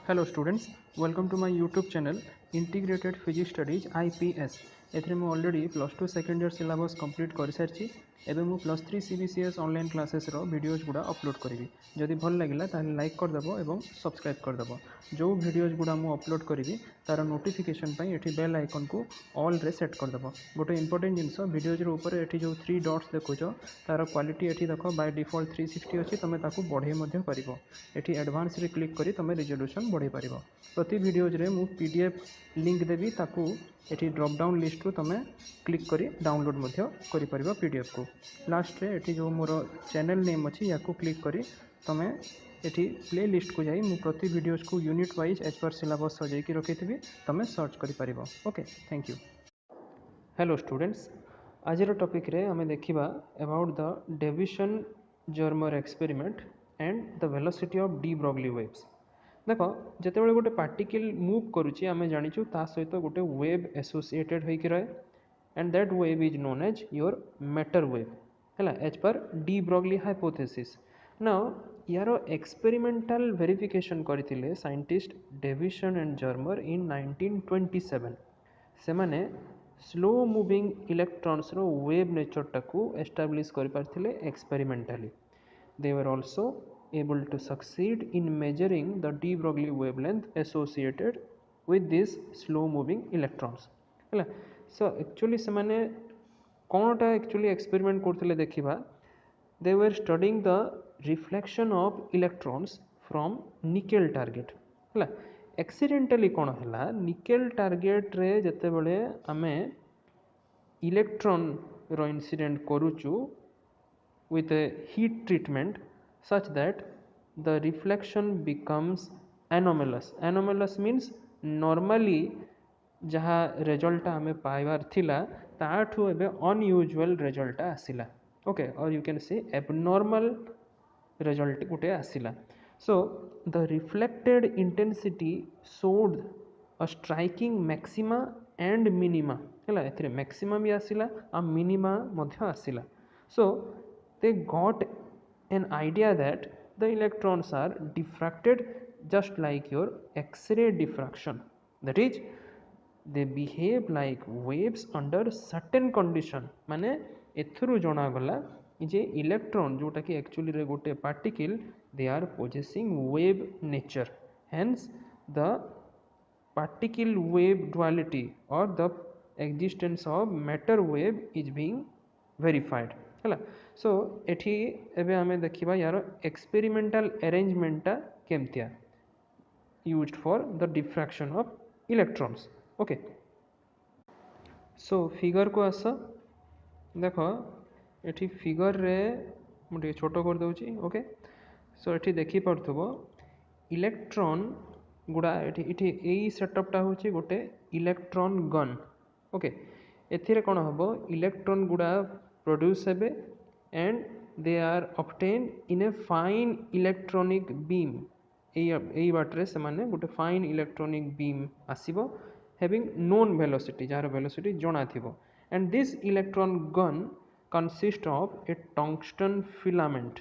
Hello students, welcome to my YouTube channel Integrated Physics Studies IPS. एथरे मु already +2 second year syllabus complete कर सारी एवं मु +3 CBCS online classes रो videos गुड़ा upload करी जदि भल लगिला ताहले लाइक करदेव और सब्सक्राइब करदेव जो वीडियोज गुड़ा मु अपलोड करी तार नोटिफिकेशन पाई एठी बेल आइकन को ऑल रे सेट करदेव गोटे इंपोर्टेंट जिनस वीडियोज ऊपर एठी जो 3 डॉट्स देखुच तार क्वालिटी एठी देख बाय डिफॉल्ट 360 अच्छी तुम ताकू बढ़े पार एठी एडवांस रे क्लिक करी तुम रिजोल्यूशन बढ़े पार प्रति वीडियोज रे मु PDF लिंक देवी ताकू एठी ड्रॉप डाउन लिस्ट रू तुम क्लिक करी डाउनलोड करि परिबा PDF को लास्ट रे एठी जो मोर चैनल नेम अच्छी या क्लिक करी तुम एठी प्ले लिस्ट को जाई मु प्रति वीडियोज को unit wise as per syllabus सजाई रखी तुम सर्च करि परिबो। Okay, thank you. Hello students, आज टॉपिक रे हमें देखिबा about the Davisson Germer experiment and the velocity of de-Broglie waves. देख जिते गोटे पार्टिकल मूव करुच्ची आम जाचु ता सहित गोटे वेव एसोसिएटेड होकर रहे and that wave is known as your matter wave है एज पर de-Broglie हाइपोथेसिस। ना यार एक्सपेरिमेंटल वेरिफिकेशन करते scientist Davisson and Germer in 1927 से माने स्लो मूविंग इलेक्ट्रॉन्स रो वेव नेचर टाकू एस्टाब्लिश कर पारथिले experimentally. They were also able to succeed in measuring the de-Broglie wavelength associated with these slow moving electrons है। So actually से माने कोनटा actually experiment करथिले देखिबा they were studying the reflection of electrons from nickel target है। Accidentally कौन है nickel target रे जते बळे आमे इलेक्ट्रॉन रो इंसिडेंट करूचु with a heat treatment such that the reflection becomes anomalous. Anomalous means normally जहाँ रिजल्ट आमे पाइबार थिला ताठू एबे अनयूजुअल रिजल्ट आसिला। ओके, और you can say abnormal result गुटे आसिला। So the reflected intensity showed a striking maxima and minima है। एथिरे मैक्सिमा भी आसिला आ मिनिमा मध्य आसिला। So they got an idea that the electrons are diffracted just like your X-ray diffraction, that is they behave like waves under certain condition। माने एथरू जना गला जे इलेक्ट्रॉन जोटा कि एक्चुअली रे गोटे particle they are possessing wave nature, hence the particle wave duality और the existence of matter wave is being verified है। So एठी एबे हमें देखिबा यार एक्सपेरिमेंटल अरेंजमेंटा केमतिया used for the diffraction of electrons. Okay, so figure को आस देखो एठी फिगर रे मुझे छोटो कर दउची। ओके, सो एठी देखि पड़थबो इलेक्ट्रॉन गुड़ा एठी एठी एई सेटअपटा होची गोटे इलेक्ट्रॉन गन। ओके, एथिरे कोन हबो इलेक्ट्रॉन गुड़ा प्रोड्यूस हेबे and they are obtain in a fine electronic beam. एई बाटरे से माने गोटे फाइन इलेक्ट्रॉनिक बीम आसीबो हैविंग नोन वेलोसिटी जार वेलोसिटी जणा थिबो and this electron gun consist of a tungsten filament.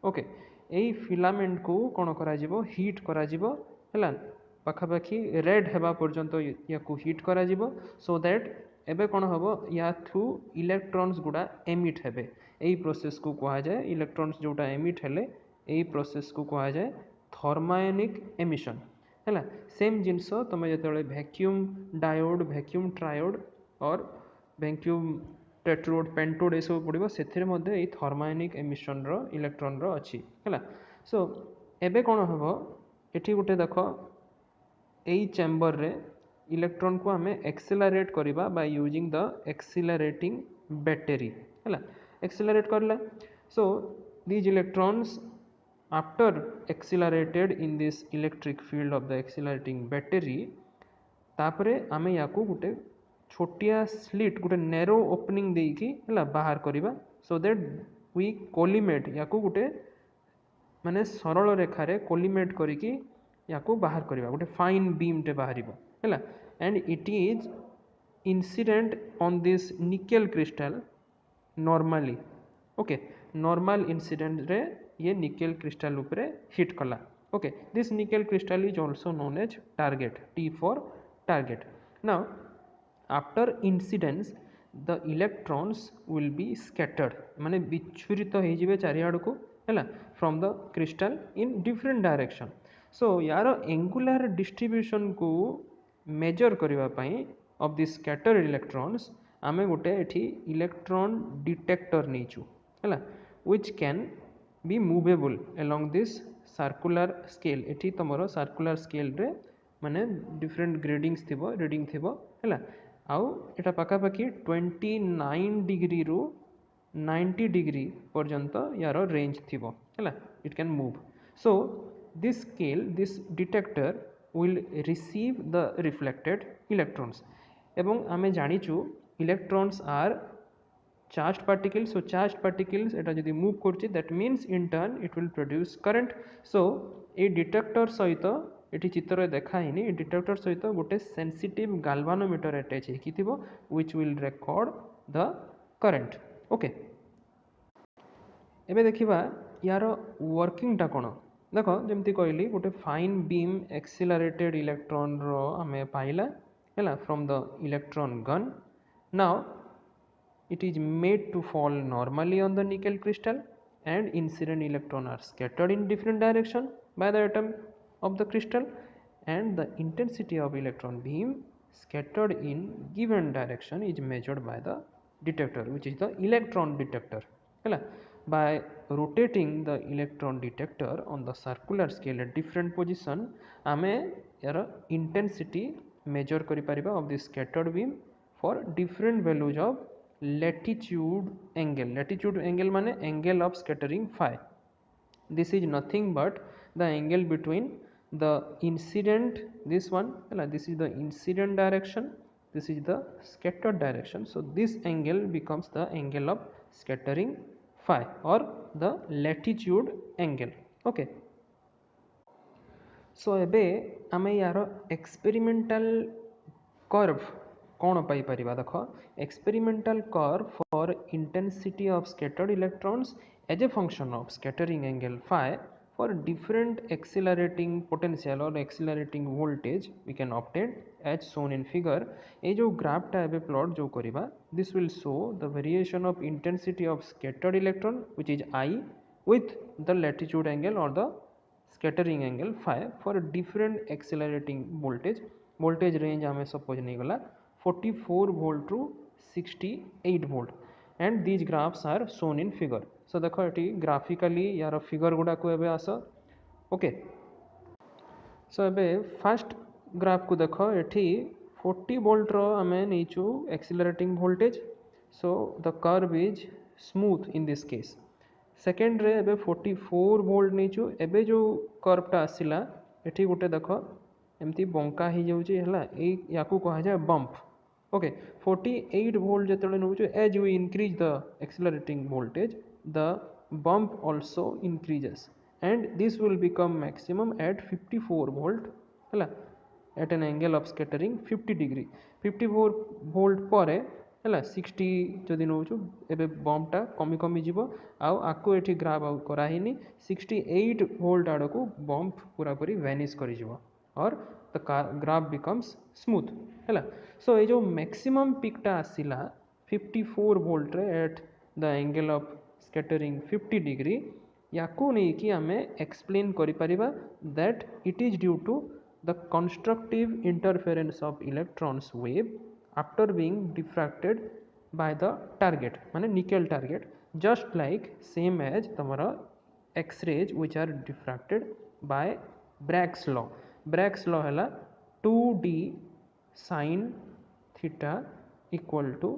Okay, एई फिलामेंट को कोन करा जिवो हीट करा जिवो हला पाखापाखि रेड हेबा पर्यंत या को हीट करा जिवो सो दैट एबे कोन हबो या थ्रू इलेक्ट्रॉन्स गुड़ा एमिट हेबे। एई प्रोसेस को कहा जाए इलेक्ट्रॉन्स जोटा एमिट हेले एई प्रोसेस को कहा जाए थर्मायोनिक एमिशन है। सेम जिनस तुम जो वैक्यूम डायोड वैक्यूम ट्रायोड और वैक्यूम टेट्रोड पेंटोड ये सब पड़ो से थर्मायोनिक एमिशन रो इलेक्ट्रॉन रो अच्छी है। सो एबे कौन हम ये गोटे देख यही चैम्बर रे इलेक्ट्रॉन को आम एक्सेलरेट करवा by using the accelerating battery है। एक्सेलरेट करला so these electrons after accelerated in this electric field of the accelerating battery तापरे आम या गोटे छोटिया स्लिट गोटे नैरो ओपनिंग देकी है बाहर करवा सो दैट वी कोलिमेट या गोटे माने सरल रेखा रे कोलिमेट करिकी या बाहर करवा गोटे फाइन बीम टे बाहर है and it is incident on this nickel crystal normally. Okay, normal incident ray ये निकेल क्रिस्टल उपरे हिट कला Okay, this nickel crystal is also known as target, T for target. Now after incidence the electrons will be scattered माने विच्छुरित हो जिवे चारिआड को हैला from the crystal in different direction. So यार angular distribution को measure करिवा पई of the scattered electrons आमे गोटे एठी electron detector नेचु हैला which can be movable along this circular scale. एठी तमरो circular scale रे माने different gradings थिबो रीडिंग थिबो हैला आउ एटा पाखापाखि 29 डिग्री रु 90 डिग्री पर्यंत यार रेंज थिबो हैला it can move. So this scale this detector will receive the reflected electrons एवं आमे जानिचु electrons are charged particles. So charged particles एटा जदि मूव करछि that means in turn it will produce current. So A detector सहित eighty चित्र देखा हिनी ए detector सहित गोटे सेंसिटिव गाल्वानोमीटर अटैच हेकि थिबो which will record the current. Okay एबे देखिबा यार वर्किंग टा कोन देखो जेमति कहली गोटे फाइन बीम एक्सिलरेटेड इलेक्ट्रॉन रो हमें पाइला हैला from the electron gun. Now it is made to fall normally on the nickel crystal and incident electrons are scattered in different direction by the atom of the crystal and the intensity of electron beam scattered in given direction is measured by the detector which is the electron detector. By rotating the electron detector on the circular scale at different position आमे यार intensity measure करि परिबा of the scattered beam for different values of latitude angle माने angle of scattering phi. This is nothing but the angle between the incident this one this is the incident direction, this is the scattered direction. So this angle becomes the angle of scattering phi or the latitude angle. Okay, so एबे आमे यार experimental curve कौन पाई परिबा देखो experimental curve for intensity of scattered electrons as a function of scattering angle phi for different accelerating potential और accelerating voltage we can obtain as shown in figure. ए जो ग्राफटा एबे प्लॉट जो करिबा this will show the variation of intensity of scattered electron which is I with the latitude angle और the scattering angle phi for different accelerating voltage range आमे suppose नहीं गला 44 volt to 68 volt and these graphs are shown in figure. So देखो eighty graphically यार figure गुडा को एबे आसो. Okay so एबे फर्स्ट ग्राफ को देखो एटी 40 volt रो हमें नीचू accelerating voltage. So the curve is smooth in this case. Second रे एबे 44 volt नीचू एबे जो कर्वटा आसिला एटी गोटे देखो एमती बंका ही जाउची हला ए याकू कहा जाय bump. Okay, 48 volt जेतले नउछु as we increase the accelerating voltage the bump also increases and this will become maximum at 54 volt हला at an angle of scattering 50 degree. 54 volt परे हला 60 जदि नउछु एबे बम्प टा कमी कमी जीवो आउ आको एठी ग्राफ आउट करा हिनी 68 volt आडको बम्प पूरा पूरी वैनिश करि जीवो और the graph becomes smooth हैला. सो ये जो मैक्सिमम पिकटा आसिला 54 volt रे at the angle of scattering 50 degree याकू नहीं कि आमे एक्सप्लेन करि परिबा that it is due to the constructive interference of electrons wave after being diffracted by the target माने nickel target just like same as तमरा X rays which are diffracted by Bragg's law. Bragg's law हैला 2d sin theta equal to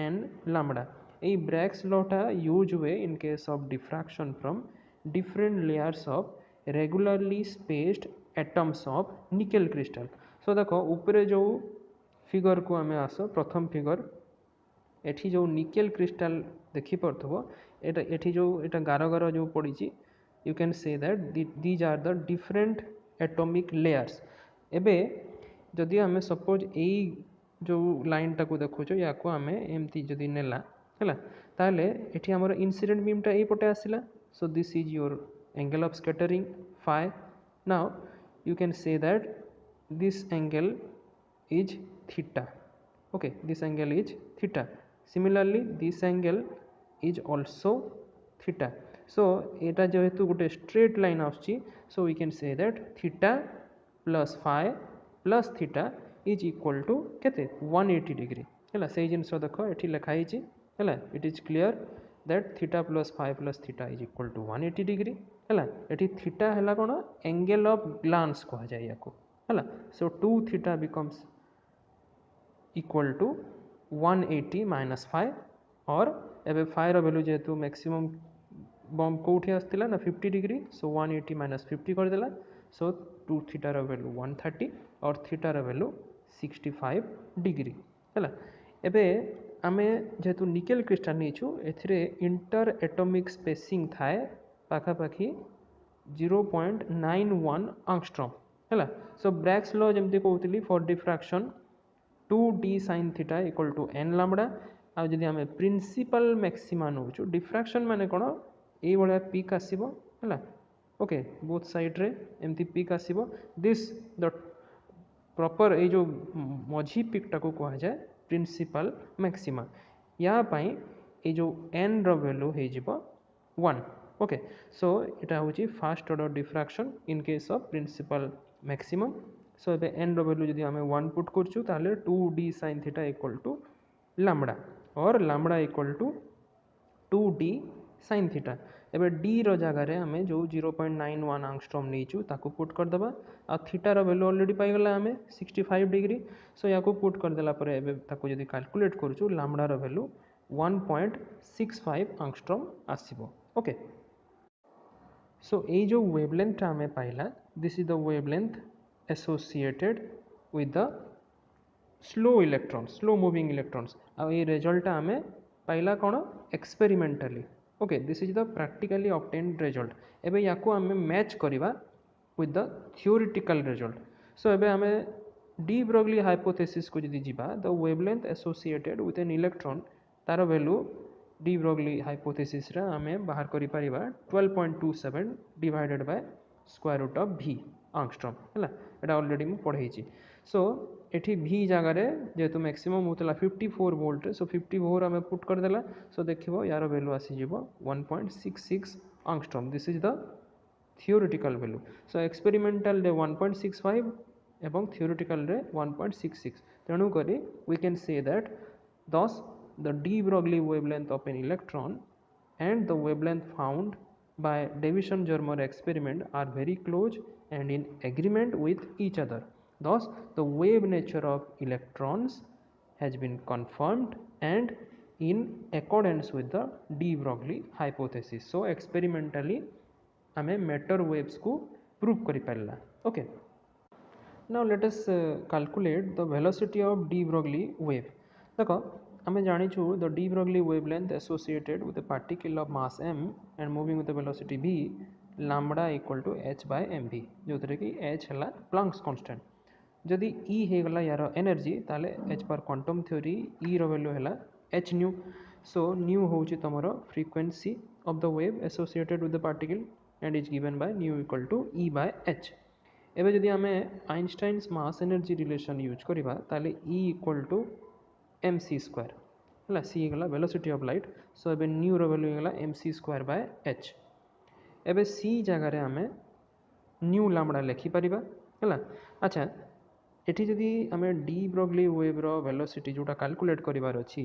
n lambda. A Bragg's law ta use way in case of diffraction from different layers of regularly spaced atoms of nickel crystal. So देखो ऊपर जो figure को हमें आसो प्रथम figure एठी जो निकेल क्रिस्टल देखि परथबो एटा एठी जो एटा गार गार जो पड़ी you can say that these are the different atomic layers. एबे जदि आमे सपोज एई जो लाइन टा को देखो या को आमे एमती जदि नेला हैला ताले एठी हमर इंसिडेंट बीम टा एई पटे आसिला. So this is your angle of scattering phi Now you can say that this angle is theta. Okay, this angle is theta. Similarly this angle is also theta. So eta jehetu gote straight line आउची, so we can say that theta plus phi plus theta is equal to केते 180 degree हैला से जिनस देखो एठी लिखा हिची हैला it is clear that theta plus phi plus theta is equal to 180 degree हैला एठी theta हैला कोन angle of glance कहा जाय याको हैला so 2 theta becomes equal to 180 minus phi और एबे phi रो वैल्यू जेतु मैक्सिमम बम कोठी आस्तिला ना 50 डिग्री सो 180 minus 50 कर देला सो 2 थीटा रो वैल्यू 130 और थीटा रो वैल्यू 65 डिग्री हैला एबे आमे जेतु निकेल क्रिस्टल नेछु एथिरे इंटर एटॉमिक स्पेसिंग थाए पाखा पाखी 0.91 एंगस्ट्रॉम हैला सो ब्रैग्स लॉ जेमति कहउतली for diffraction 2d sin theta equal to n lambda आ जदि आमे प्रिंसिपल मैक्सिमा नउछु डिफ्रैक्शन माने कोन ए बळा पीक आसीबो हैला ओके बोथ साइड रे एमति peak आसीबो this the proper A जो मझी पीक टाको कहा जाय प्रिंसिपल मैक्सिमा या पाई ए जो n रो वैल्यू हे जिवो 1 ओके सो एटा होची first order diffraction in case of principal maximum so एबे n रो वैल्यू जदि आमे 1 पुट करछु ताले 2d sin theta equal to lambda और lambda equal to 2d sin theta एबे d रो जगह रे हमें जो 0.91 एंगस्ट्रॉम नीचू ताको पुट कर दबा आ थीटा रो वैल्यू ऑलरेडी पाई गला हमें 65 डिग्री सो याको पुट कर देला परे एबे ताको जदि कैलकुलेट करछु लैम्बडा रो वैल्यू 1.65 एंगस्ट्रॉम आसीबो ओके सो ए जो वेवलेंथ हमें पाइला this is the wavelength associated with the slow electrons slow moving electrons आ ये रिजल्ट हमें पाइला कोन experimentally okay this is the practically obtained result एबे याको हमें मैच करिवा with the theoretical result so एबे हमें de-Broglie हाइपोथेसिस को जदि जिबा the wavelength associated with an electron तार वैल्यू de-Broglie हाइपोथेसिस रे हमें बाहर करि परिबा 12.27 divided by square root of v angstrom हैला एटा ऑलरेडी मु पढाई छी सो एठी v जगह रे जेतु मैक्सिमम होतला 54 वोल्ट सो 54 हमें पुट कर देला सो देखिबो यार वैल्यू आसी जिवो 1.66 angstrom this is the theoretical value so experimental रे 1.65 एवं थियोरेटिकल रे 1.66 तेणु करी we can say that thus the de-Broglie wavelength of an electron and the wavelength found by Davisson-Germer experiment are very close and in agreement with each other. Thus, the wave nature of electrons has been confirmed and in accordance with the de-Broglie hypothesis. So, experimentally, हमें matter waves को prove करि पारला. Okay. Now, let us calculate the velocity of de-Broglie wave. देखो हमें जानिछु the de-Broglie wavelength associated with a particle of mass m and moving with a velocity v lambda equal to h by mv जो थरे कि h हला Planck's constant जदि e हे गला यार एनर्जी ताले h पर क्वांटम थ्योरी e रो वैल्यू हला h न्यू सो न्यू होची तमरो frequency of the wave associated with the particle and is given by nu equal to e by h एबे जदि हमें Einstein's mass energy relation use करिबा ताले e equal to mc square हला c गला velocity of light so एबे nu रो value गला mc square by h एबे c जगह रे हमें न्यू लैम्बडा लिखि परिबा हला अच्छा एठी जदि हमें de-Broglie वेव रो वेलोसिटी जोटा कैलकुलेट करिवार अछि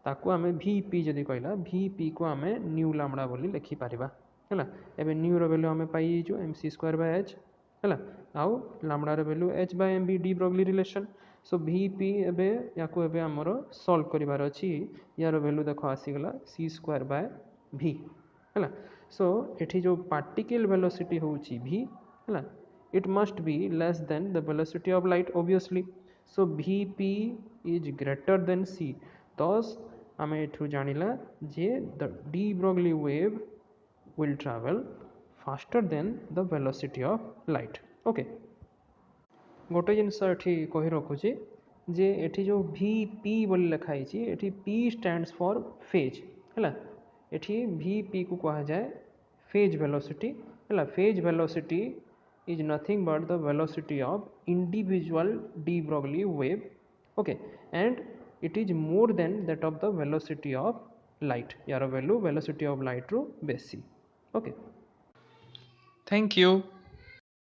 ताको हमें vp जदि कहला vp को हमें न्यू लैम्बडा बोली लिखि परिबा हला एबे न्यू रो वैल्यू हमें पाई जो mc स्क्वायर बाय h हला आउ लैम्बडा रो value h by mv de-Broglie relation so vp एबे याको एबे हमरो सॉल्व करिवार अछि यार वैल्यू देखो आसी गला c स्क्वायर बाय v हला सो एठी जो पार्टिकल वेलोसिटी होउची v हला it must be less than the velocity of light obviously so vp is greater than c thus हमें एठु जानिला जे the de-Broglie wave will travel faster than the velocity of light okay गोटे जिनस एठी कहि रखुची जे एठी जो vp बोली लिखा हिची एठी p stands for phase हला एठी vp को कहा जाए phase velocity हला phase velocity is nothing but the velocity of individual de-Broglie wave, okay, and it is more than that of the velocity of light. यार value velocity of light ru besi, okay. Thank you.